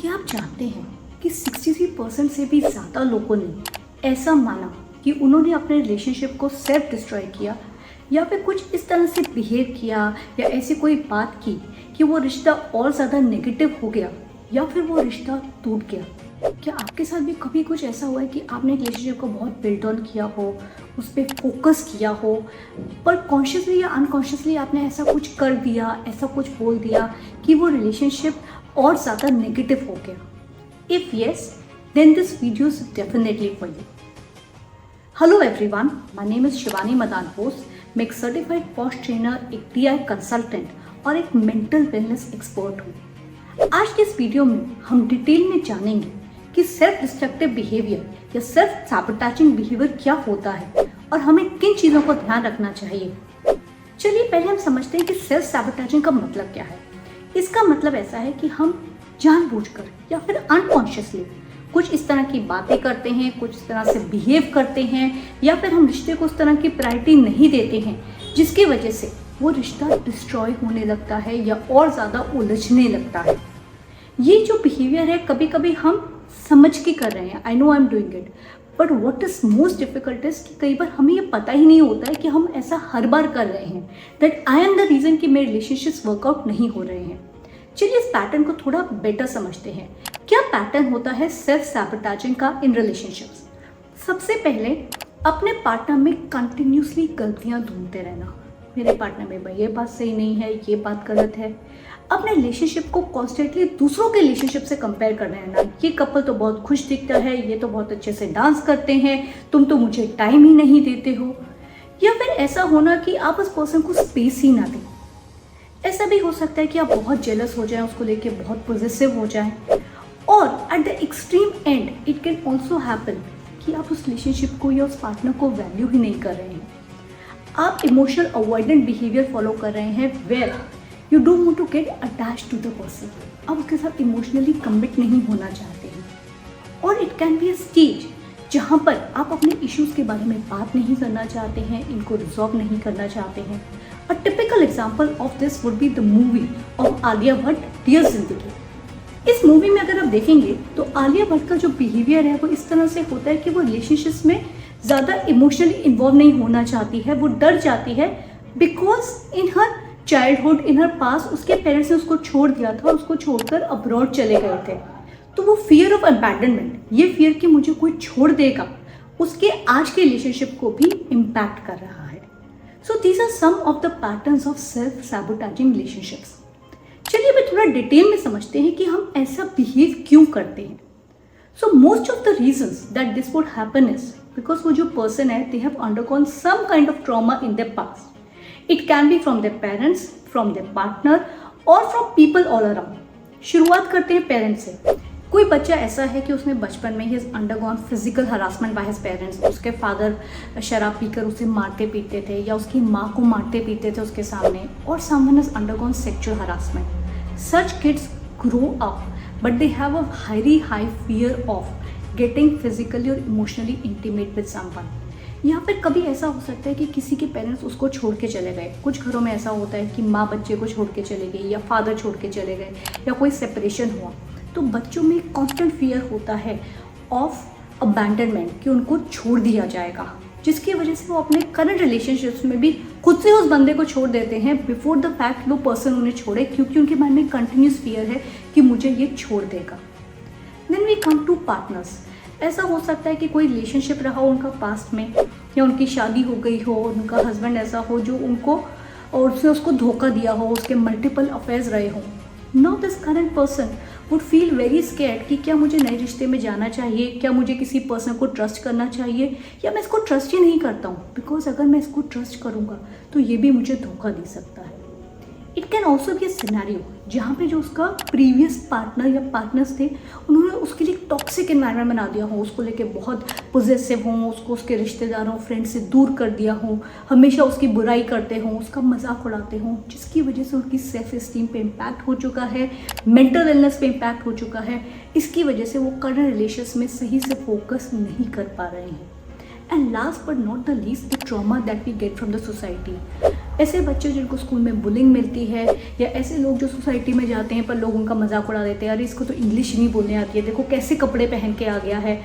क्या आप जानते हैं कि 63% से भी ज़्यादा लोगों ने ऐसा माना कि उन्होंने अपने रिलेशनशिप को सेल्फ डिस्ट्रॉय किया या फिर कुछ इस तरह से बिहेव किया या ऐसी कोई बात की कि वो रिश्ता और ज़्यादा नेगेटिव हो गया या फिर वो रिश्ता टूट गया। क्या आपके साथ भी कभी कुछ ऐसा हुआ है कि आपने एक रिलेशनशिप को बहुत बिल्ड ऑन किया हो, उस पर फोकस किया हो, पर कॉन्शियसली या अनकॉन्शियसली आपने ऐसा कुछ कर दिया, ऐसा कुछ बोल दिया कि वो रिलेशनशिप और ज़्यादा नेगेटिव हो गया? If yes, then this video is definitely for you. Hello everyone, my name is Shivani Madan Bose. मैं एक सर्टिफाइड पॉश ट्रेनर, एक टीआई कंसल्टेंट और एक मेंटल वेलनेस एक्सपर्ट हूँ। आज के इस वीडियो में हम डिटेल में जानेंगे कि सेल्फ डिस्ट्रक्टिव बिहेवियर या सेल्फ सैबोटेजिंग बिहेवियर क्या होता है और हमें किन चीज़ों को ध्यान रखना चाहिए। चलिए पहले हम समझते हैं कि सेल्फ सैबोटेजिंग का मतलब क्या है। इसका मतलब ऐसा है कि हम जानबूझकर या फिर अनकॉन्शियसली कुछ इस तरह की बातें करते हैं, कुछ इस तरह से बिहेव करते हैं या फिर हम रिश्ते को उस तरह की प्रायोरिटी नहीं देते हैं जिसकी वजह से वो रिश्ता डिस्ट्रॉय होने लगता है या और ज़्यादा उलझने लगता है। ये जो बिहेवियर है कभी कभी हम समझ के कर रहे हैं, I know I am doing it, but what is most difficult is कि कई बार हमें ये पता ही नहीं होता है कि हम ऐसा हर बार कर रहे हैं, that I am the reason कि मेरे रिलेशनशिप्स वर्कआउट नहीं हो रहे हैं। चलिए इस पैटर्न को थोड़ा बेटर समझते हैं। क्या पैटर्न होता है सेल्फ सैबोटेजिंग का इन रिलेशनशिप्स? सबसे पहले अपने पार्टनर में कंटिन्यूसली गलतियां ढूंढते रहना। मेरे पार्टनर में भाई ये बात सही नहीं है, ये बात गलत है। अपने रिलेशनशिप को कॉन्स्टेंटली दूसरों के रिलेशनशिप से कंपेयर कर रहना। ये कपल तो बहुत खुश दिखता है, ये तो बहुत अच्छे से डांस करते हैं, तुम तो मुझे टाइम ही नहीं देते हो। या फिर ऐसा होना कि आप उस पर्सन को स्पेस ही ना दें। ऐसा भी हो सकता है कि आप बहुत जेलस हो जाएं, उसको लेके बहुत पॉजिटिव हो जाएं। और at the extreme and it can also happen कि आप उस रिलेशनशिप को या उस पार्टनर को वैल्यू ही नहीं कर रहे हैं। आप इमोशनल अवॉइडेंट बिहेवियर फॉलो कर रहे हैं where you don't want to get attach to the person. आप उसके साथ इमोशनली कमिट नहीं होना चाहते हैं। और it can be a stage जहाँ पर आप अपने इश्यूज़ के बारे में बात नहीं करना चाहते हैं, इनको रिजॉल्व नहीं करना चाहते हैं। A typical example of this would be the movie of Alia Bhatt, dear Zindagi. इस मूवी में अगर आप देखेंगे तो आलिया भट्ट का जो बिहेवियर है वो इस तरह से होता है कि वो रिलेशनशिप्स में ज़्यादा इमोशनली इन्वॉल्व नहीं होना चाहती है। वो डर जाती है बिकॉज इन हर चाइल्डहुड, इन हर पास उसके पेरेंट्स ने उसको छोड़ दिया था, उसको छोड़कर अब्रॉड चले गए थे। तो वो फियर ऑफ अबैंडनमेंट, ये फियर कि मुझे कोई छोड़ देगा, उसके आज के रिलेशनशिप को भी इम्पैक्ट कर रहा है। So these are some of the patterns of self-sabotaging relationships. चलिए अब थोड़ा डिटेल में समझते हैं कि हम ऐसा बिहेव क्यों करते हैं। So most of the reasons that this would happen is because वो जो person है they have undergone some kind of trauma in their past. It can be from their parents, from their partner or from people all around. शुरुआत करते हैं parents से। कोई बच्चा ऐसा है कि उसने बचपन में ही undergone physical harassment by his parents. उसके फादर शराब पीकर उसे मारते पीटते थे या उसकी माँ को मारते पीटते थे उसके सामने, और someone has undergone sexual harassment. Such kids grow up but they have a very high fear of getting physically और इमोशनली इंटीमेट विद समवन। या फिर कभी ऐसा हो सकता है कि किसी के पेरेंट्स उसको छोड़ के चले गए। कुछ घरों में ऐसा होता है कि माँ बच्चे को छोड़ के चले गई या फादर छोड़ के चले गए या कोई सेपरेशन हुआ। तो बच्चों में कांस्टेंट फियर होता है ऑफ अबैंडनमेंट कि उनको छोड़ दिया जाएगा, जिसकी वजह से वो अपने करंट रिलेशनशिप्स में भी खुद से उस बंदे को छोड़ देते हैं बिफोर द फैक्ट वो पर्सन उन्हें छोड़े, क्योंकि उनके मन में कंटिन्यूस फियर है कि मुझे ये छोड़ देगा। Then we come to partners. ऐसा हो सकता है कि कोई रिलेशनशिप रहा हो उनका पास्ट में, या उनकी शादी हो गई हो, उनका हस्बैंड ऐसा हो जो उनको और उसने उसको धोखा दिया हो, उसके मल्टीपल अफेयर्स रहे हों। Now this current person would feel very scared कि क्या मुझे नए रिश्ते में जाना चाहिए, क्या मुझे किसी पर्सन को ट्रस्ट करना चाहिए, या मैं इसको ट्रस्ट ही नहीं करता हूँ बिकॉज अगर मैं इसको ट्रस्ट करूँगा तो ये भी मुझे धोखा दे सकता है। It can also be a scenario जहाँ पे जो उसका प्रीवियस पार्टनर या पार्टनर्स थे उन्होंने उसके लिए टॉक्सिक एनवायरनमेंट बना दिया हो, उसको लेके बहुत पॉजेसिव हों, उसको उसके रिश्तेदारों फ्रेंड से दूर कर दिया हो, हमेशा उसकी बुराई करते हों, उसका मजाक उड़ाते हों, जिसकी वजह से उनकी सेल्फ एस्टीम पे इम्पैक्ट हो चुका है, मेंटल वेलनेस पे इम्पैक्ट हो चुका है। इसकी वजह से वो करंट रिलेशंस में सही से फोकस नहीं कर पा रहे हैं। And last but not the least, the trauma that we get from the society. ऐसे बच्चे जिनको स्कूल में बुलिंग मिलती है, या ऐसे लोग जो सोसाइटी में जाते हैं पर लोग उनका मजाक उड़ा देते हैं, अरे इसको तो इंग्लिश नहीं बोलने आती है, देखो कैसे कपड़े पहन के आ गया है,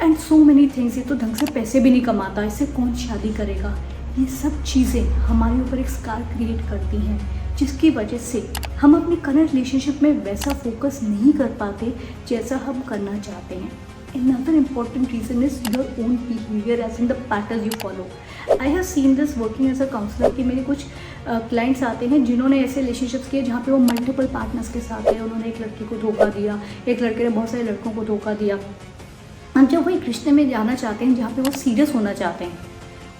एंड सो मेनी थिंग्स, ये तो ढंग से पैसे भी नहीं कमाता, इससे कौन शादी करेगा। ये सब चीज़ें हमारे ऊपर एक स्कार क्रिएट करती हैं, जिसकी वजह से हम अपनी करंट रिलेशनशिप में वैसा फोकस नहीं कर पाते जैसा हम करना चाहते हैं। Another important reason is your own behavior as in the patterns you follow. I have seen this working as a counselor कि मेरे कुछ क्लाइंट्स आते हैं जिन्होंने ऐसे रिलेशनशिप्स किए जहाँ पे वो मल्टीपल पार्टनर्स के साथ है, उन्होंने एक लड़की को धोखा दिया, एक लड़के ने बहुत सारे लड़कों को धोखा दिया। अब जब वो एक रिश्ते में जाना चाहते हैं जहाँ पे वो सीरियस होना चाहते हैं,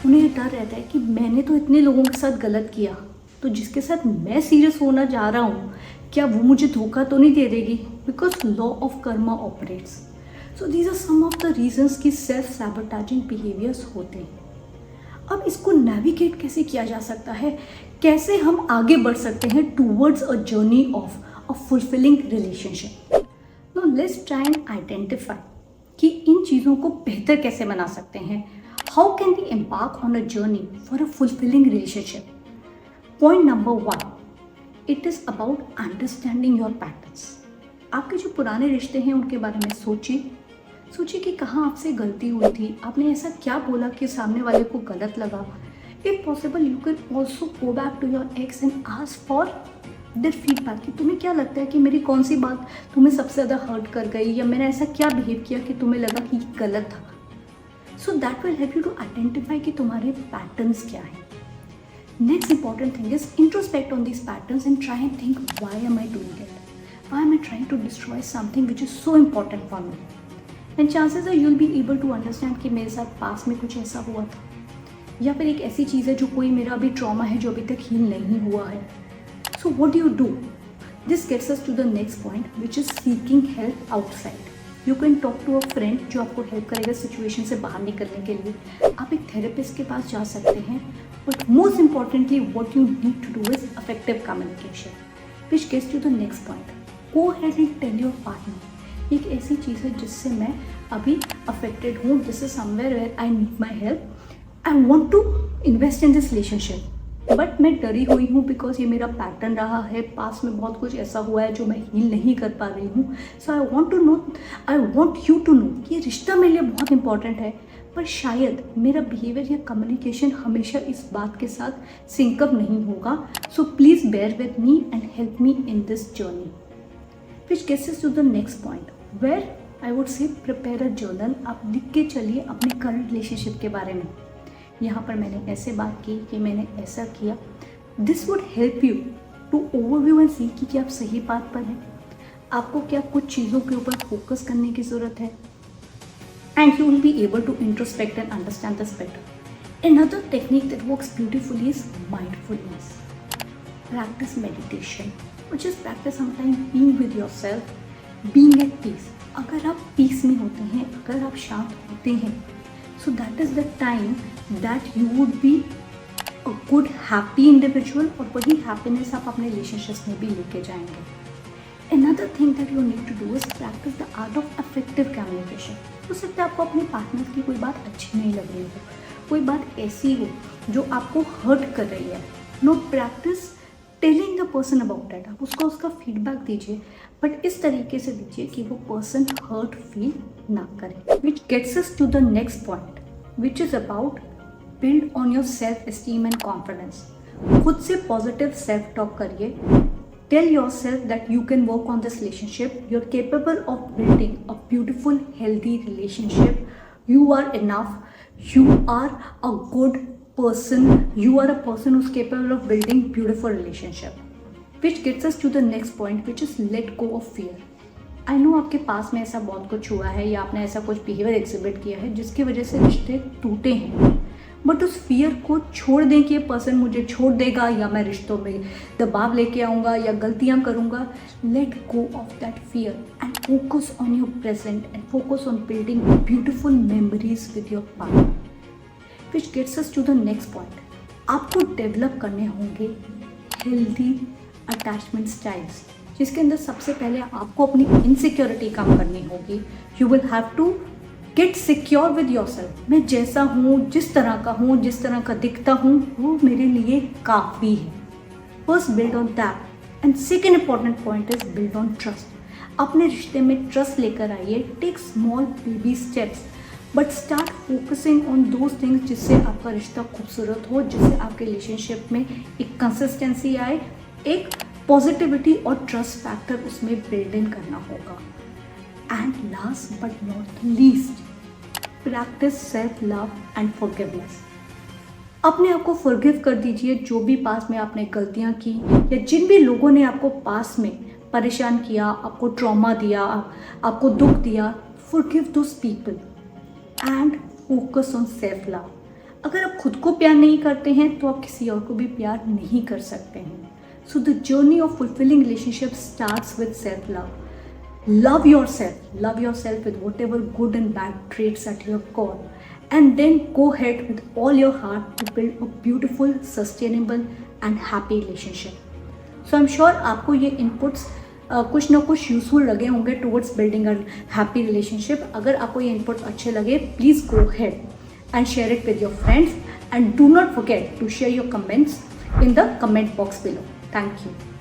उन्हें ये डर रहता है कि मैंने तो इतने लोगों के साथ गलत किया, तो जिसके साथ मैं सीरियस होना जा रहा हूँ क्या वो मुझे धोखा तो नहीं दे देगी, because law of karma operates. So these are some of the reasons कि सेल्फ सैबोटेजिंग बिहेवियर्स होते हैं। अब इसको नेविगेट कैसे किया जा सकता है, कैसे हम आगे बढ़ सकते हैं towards a journey of a fulfilling relationship. Now let's try and identify कि इन चीज़ों को बेहतर कैसे बना सकते हैं। How can we embark on a journey for a fulfilling relationship. Point number 1, it is about understanding your patterns. आपके जो पुराने रिश्ते हैं उनके बारे में सोचिए कि कहाँ आपसे गलती हुई थी, आपने ऐसा क्या बोला कि सामने वाले को गलत लगा। If possible you can also go back to your ex and ask for their feedback कि तुम्हें क्या लगता है कि मेरी कौन सी बात तुम्हें सबसे ज़्यादा हर्ट कर गई, या मैंने ऐसा क्या बिहेव किया कि तुम्हें लगा कि गलत था। So that will help you to identify कि तुम्हारे पैटर्न्स क्या हैं। Next important thing is introspect on these patterns and try and think why am I doing it, why am I trying to destroy something which is so important for me, and chances are you will be able to understand कि मेरे साथ पास में कुछ ऐसा हुआ था, या फिर एक ऐसी चीज़ है जो कोई मेरा अभी ट्रॉमा है जो अभी तक हील नहीं हुआ है। So what do you do? This gets us to the next point which is seeking help outside. You can talk to a friend जो आपको हेल्प करेगा सिचुएशन से बाहर निकलने के लिए। आप एक थेरेपिस्ट के पास जा सकते हैं, but most importantly what you need to do is effective communication, which gets to the next point. Go ahead and tell your partner एक ऐसी चीज़ है जिससे मैं अभी अफेक्टेड हूँ, this is somewhere where I need my help, I want to invest in this relationship, but मैं डरी हुई हूँ बिकॉज ये मेरा पैटर्न रहा है, पास में बहुत कुछ ऐसा हुआ है जो मैं हील नहीं कर पा रही हूँ। So I want you to know कि ये रिश्ता मेरे लिए बहुत इंपॉर्टेंट है, पर शायद मेरा बिहेवियर या कम्युनिकेशन हमेशा इस बात के साथ सिंकअप नहीं होगा। So please bear with me and help me in this journey, which gets us to the next point where I would say prepare a journal. आप लिख के चलिए अपने करंट रिलेशनशिप के बारे में। यहाँ पर मैंने ऐसे बात की कि मैंने ऐसा किया। This would help you to overview and see कि क्या आप सही बात पर हैं, आपको क्या कुछ चीज़ों के ऊपर फोकस करने की ज़रूरत है, and you will be able to introspect and understand this better. Another technique that works beautifully is mindfulness. Practice meditation, which is practice sometimes being with yourself, being at peace. अगर आप piece में होते हैं, अगर आप शांत होते हैं, so that is the time that you would be a good happy individual, और वही happiness आप अपने relationships में भी लेके जाएंगे। Another thing that you need to do is practice the art of effective communication. हो सकता है आपको अपने पार्टनर की कोई बात अच्छी नहीं लग रही हो, कोई बात ऐसी हो जो आपको हर्ट कर रही है। Know practice telling the person about that, आप उसका फीडबैक दीजिए, बट इस तरीके से दीजिए कि वो पर्सन हर्ट फील ना करे। Which gets us to the next point which is about build on your self esteem and confidence. खुद से पॉजिटिव सेल्फ टॉक करिए। Tell yourself that you can work on this relationship. You're capable of building a beautiful, healthy relationship. You are enough. You are a good person. You are a person who's capable of building beautiful relationship. Which gets us to the next point, which is let go of fear. I know आपके पास में ऐसा बहुत कुछ हुआ है या आपने ऐसा कुछ बिहेवियर एग्जिबिट किया है जिसकी वजह से रिश्ते टूटे हैं, बट उस फियर को छोड़ दें कि ये पर्सन मुझे छोड़ देगा या मैं रिश्तों में दबाव लेके आऊँगा या गलतियाँ करूँगा। Let go of that fear and focus on your present and focus on building beautiful memories with your partner, which gets us to the next point. आपको डेवलप करने होंगे हेल्दी अटैचमेंट स्टाइल्स, जिसके अंदर सबसे पहले आपको अपनी इनसिक्योरिटी कम करनी होगी। You will have to get secure with yourself. मैं जैसा हूँ, जिस तरह का हूँ, जिस तरह का दिखता हूँ, वो मेरे लिए काफ़ी है। First build on that and second important point is build on trust. अपने रिश्ते में ट्रस्ट लेकर आइए। Take small baby steps but start focusing on those things जिससे आपका रिश्ता खूबसूरत हो, जिससे आपके रिलेशनशिप में एक कंसिस्टेंसी आए, एक पॉजिटिविटी और ट्रस्ट फैक्टर उसमें बिल्ड इन करना होगा। And last but not least, practice self love and forgiveness. अपने आप को फॉरगिव कर दीजिए जो भी पास में आपने गलतियां की या जिन भी लोगों ने आपको पास में परेशान किया, आपको ट्रॉमा दिया, आपको दुख दिया। Forgive those people and focus on self love. अगर आप खुद को प्यार नहीं करते हैं तो आप किसी और को भी प्यार नहीं कर सकते हैं। So the journey of fulfilling relationship starts with self love. Love yourself with whatever good and bad traits at your core, and then go ahead with all your heart to build a beautiful, sustainable and happy relationship. So I'm sure आपको ये inputs कुछ ना कुछ useful लगे होंगे towards building a happy relationship. अगर आपको ये इनपुट अच्छे लगे, please go ahead and share it with your friends, and do not forget to share your comments in the comment box below. Thank you.